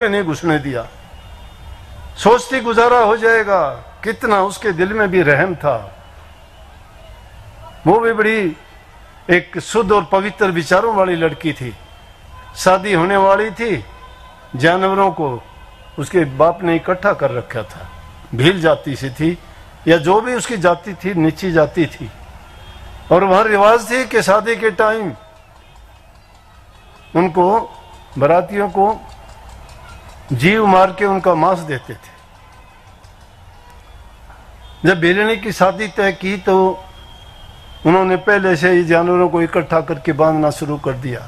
नहीं घुसने दिया। सोचती गुजारा हो जाएगा, कितना उसके दिल में भी रहम था। वो भी बड़ी एक शुद्ध और पवित्र विचारों वाली लड़की थी। शादी होने वाली थी, जानवरों को उसके बाप ने इकट्ठा कर रखा था। भील जाति से थी या जो भी उसकी जाति थी, नीची जाति थी। और वहां रिवाज थी कि शादी के टाइम उनको बारातियों को जीव मार के उनका मांस देते थे। जब भेलनी की शादी तय की तो उन्होंने पहले से ही जानवरों को इकट्ठा करके बांधना शुरू कर दिया।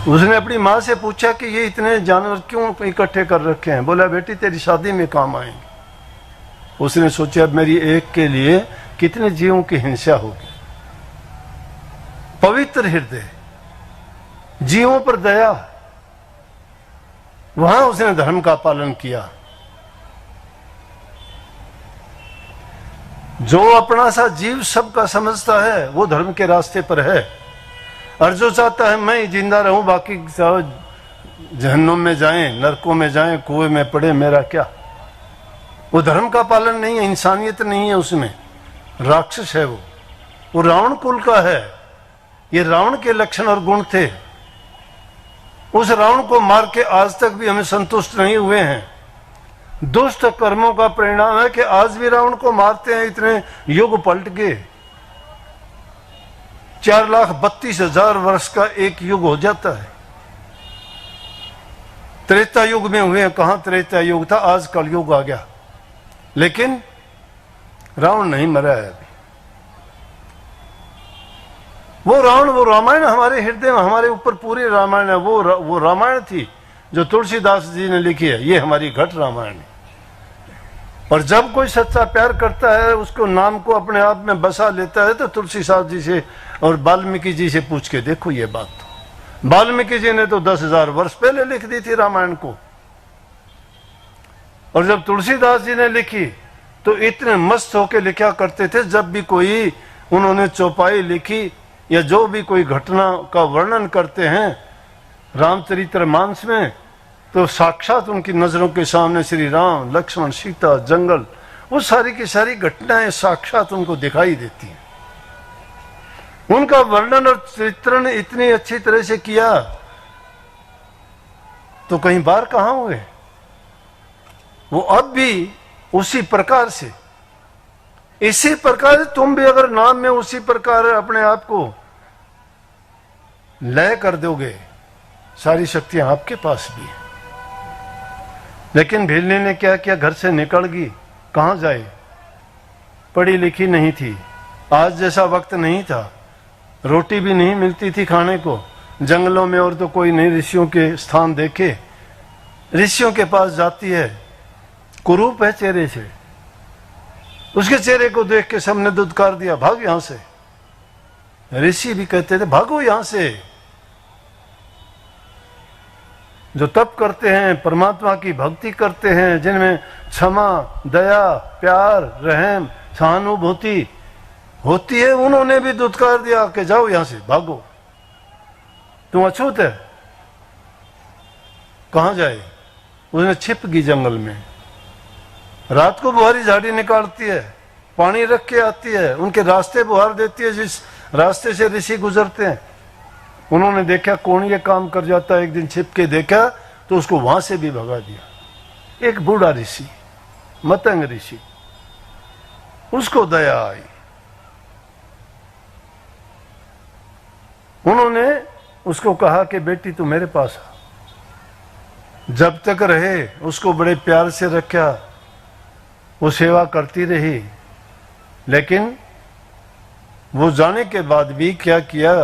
उसने अपनी माँ से पूछा कि ये इतने जानवर क्यों इकट्ठे कर रखे हैं। बोला बेटी तेरी शादी में काम आएंगे। उसने सोचा अब मेरी एक के लिए कितने जीवों की हिंसा होगी। पवित्र हृदय, जीवों पर दया, वहां उसने धर्म का पालन किया। जो अपना सा जीव सबका समझता है वो धर्म के रास्ते पर है। और जो चाहता है मैं ही जिंदा रहूं, बाकी जहन्नुम में जाएं, नरकों में जाएं, कुएं में पड़े, मेरा क्या। वो धर्म का पालन नहीं है, इंसानियत नहीं है उसमें, राक्षस है वो रावण कुल का है। ये रावण के लक्षण और गुण थे। उस रावण को मार के आज तक भी हमें संतुष्ट नहीं हुए हैं। दुष्ट कर्मों का परिणाम है कि आज भी रावण को मारते हैं। इतने युग पलट गए, 4,32,000 वर्ष का एक युग हो जाता है। त्रेता युग में हुए, कहां त्रेता युग था, आज कलयुग आ गया। लेकिन रावण नहीं मरा है अभी। वो रावण, वो रामायण हमारे हृदय में, हमारे ऊपर पूरी रामायण है। वो रामायण थी जो तुलसीदास जी ने लिखी है। ये हमारी घट रामायण है। और जब कोई सच्चा प्यार करता है, उसको नाम को अपने आप में बसा लेता है, तो तुलसीदास जी से और वाल्मीकि जी से पूछ के देखो ये बात। तो वाल्मीकि जी ने तो 10,000 वर्ष पहले लिख दी थी रामायण को। और जब तुलसीदास जी ने लिखी तो इतने मस्त होके लिखा करते थे। जब भी कोई उन्होंने चौपाई लिखी या जो भी कोई घटना का वर्णन करते हैं रामचरितमानस में, तो साक्षात उनकी नजरों के सामने श्री राम, लक्ष्मण, सीता, जंगल, वो सारी की सारी घटनाएं साक्षात उनको दिखाई देती हैं। उनका वर्णन और चित्रण इतनी अच्छी तरह से किया तो कहीं बार कहां हुए। वो अब भी उसी प्रकार से, इसी प्रकार तुम भी अगर नाम में उसी प्रकार अपने आप को लय कर दोगे, सारी शक्तियां आपके पास भी है। लेकिन भेलनी ने क्या किया, घर से निकल गई, कहां जाए। पढ़ी लिखी नहीं थी, आज जैसा वक्त नहीं था, रोटी भी नहीं मिलती थी खाने को। जंगलों में और तो कोई नहीं ऋषियों के स्थान देखे। ऋषियों के पास जाती है, कुरूप है चेहरे से। उसके चेहरे को देख के सबने दुत्कार दिया, भाग यहां से। ऋषि भी कहते थे भागो यहां से। जो तप करते हैं, परमात्मा की भक्ति करते हैं, जिनमें क्षमा, दया, प्यार, रहम, सहानुभूति होती है, उन्होंने भी दुत्कार दिया कि जाओ यहां से, भागो, तुम अछूत है। कहां जाए। उसने छिप गई जंगल में। रात को बुहारी झाड़ी निकालती है, पानी रख के आती है, उनके रास्ते बुहार देती है जिस रास्ते से ऋषि गुजरते हैं। उन्होंने देखा कौन ये काम कर जाता है, एक दिन छिप के देखा तो उसको वहां से भी भगा दिया। एक बूढ़ा ऋषि, मतंग ऋषि, उसको दया आई। उन्होंने उसको कहा कि बेटी तू मेरे पास आ। जब तक रहे उसको बड़े प्यार से रखा, वो सेवा करती रही। लेकिन वो जाने के बाद भी क्या किया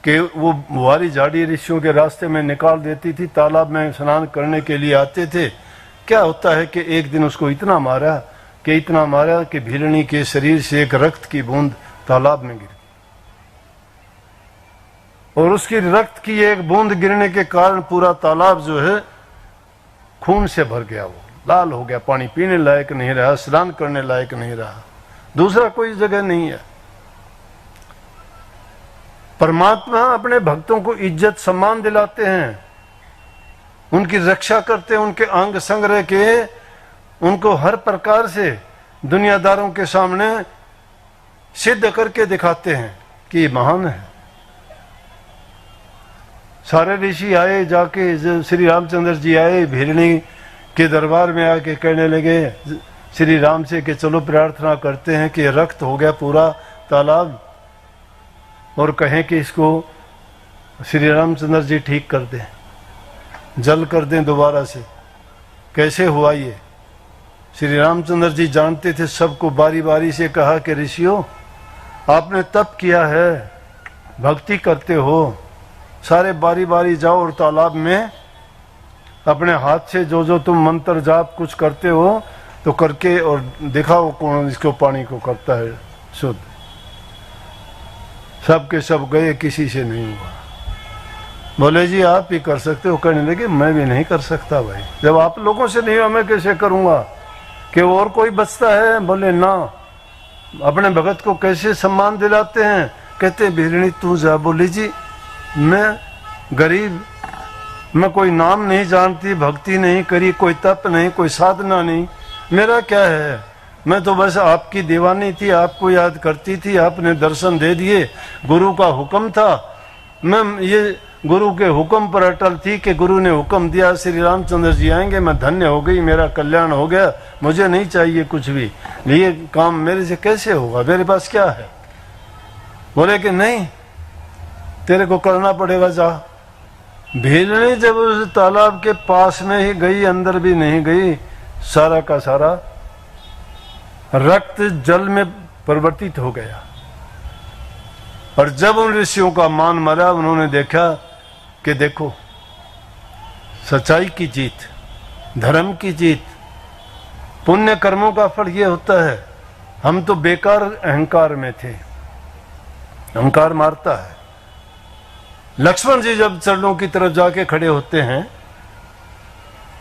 कि वो बुहारी झाड़ी ऋषियों के रास्ते में निकाल देती थी। तालाब में स्नान करने के लिए आते थे। क्या होता है कि एक दिन उसको इतना मारा कि भीलनी के शरीर से एक रक्त की बूंद तालाब में गिर गई। और उसकी रक्त की एक बूंद गिरने के कारण पूरा तालाब जो है खून से भर गया, वो लाल हो गया, पानी पीने लायक नहीं रहा, स्नान करने लायक नहीं रहा। दूसरा कोई जगह नहीं है। परमात्मा अपने भक्तों को इज्जत सम्मान दिलाते हैं, उनकी रक्षा करते हैं, उनके अंग संग्रह के उनको हर प्रकार से दुनियादारों के सामने सिद्ध करके दिखाते हैं कि महान है। सारे ऋषि आए, जाके श्री रामचंद्र जी आए, भिरणी के दरबार में आके कहने लगे श्री राम से कि चलो प्रार्थना करते हैं कि रक्त हो गया पूरा तालाब, और कहें कि इसको श्री रामचंद्र जी ठीक कर दें, जल कर दें दोबारा से। कैसे हुआ ये? श्री रामचंद्र जी जानते थे सबको, बारी बारी से कहा कि ऋषियों आपने तप किया है, भक्ति करते हो, सारे बारी बारी जाओ और तालाब में अपने हाथ से जो जो तुम मंत्र जाप कुछ करते हो तो करके और दिखाओ कौन इसको पानी को करता है शुद्ध। सब के सब गए, किसी से नहीं हुआ। बोले जी आप ही कर सकते हो। कहने लगे मैं भी नहीं कर सकता भाई, जब आप लोगों से नहीं हुआ मैं कैसे करूंगा, कि और कोई बचता है? बोले ना। अपने भगत को कैसे सम्मान दिलाते हैं, कहते भिरणी तू जा। बोली जी मैं गरीब, मैं कोई नाम नहीं जानती, भक्ति नहीं करी, कोई तप नहीं, कोई साधना नहीं, मेरा क्या है? मैं तो बस आपकी दीवानी थी, आपको याद करती थी, आपने दर्शन दे दिए, गुरु का हुक्म था, मैं ये गुरु के हुक्म पर अटल थी कि गुरु ने हुक्म दिया श्री रामचंद्र जी आएंगे, मैं धन्य हो गई, मेरा कल्याण हो गया, मुझे नहीं चाहिए कुछ भी, ये काम मेरे से कैसे होगा, मेरे पास क्या है? बोले कि नहीं तेरे को करना पड़ेगा, जा। भिरणी जब उस तालाब के पास में ही गई, अंदर भी नहीं गई, सारा का सारा रक्त जल में परिवर्तित हो गया। और जब उन ऋषियों का मान मरा, उन्होंने देखा कि देखो सच्चाई की जीत, धर्म की जीत, पुण्य कर्मों का फल ये होता है। हम तो बेकार अहंकार में थे, अहंकार मारता है। लक्ष्मण जी जब चरणों की तरफ जाके खड़े होते हैं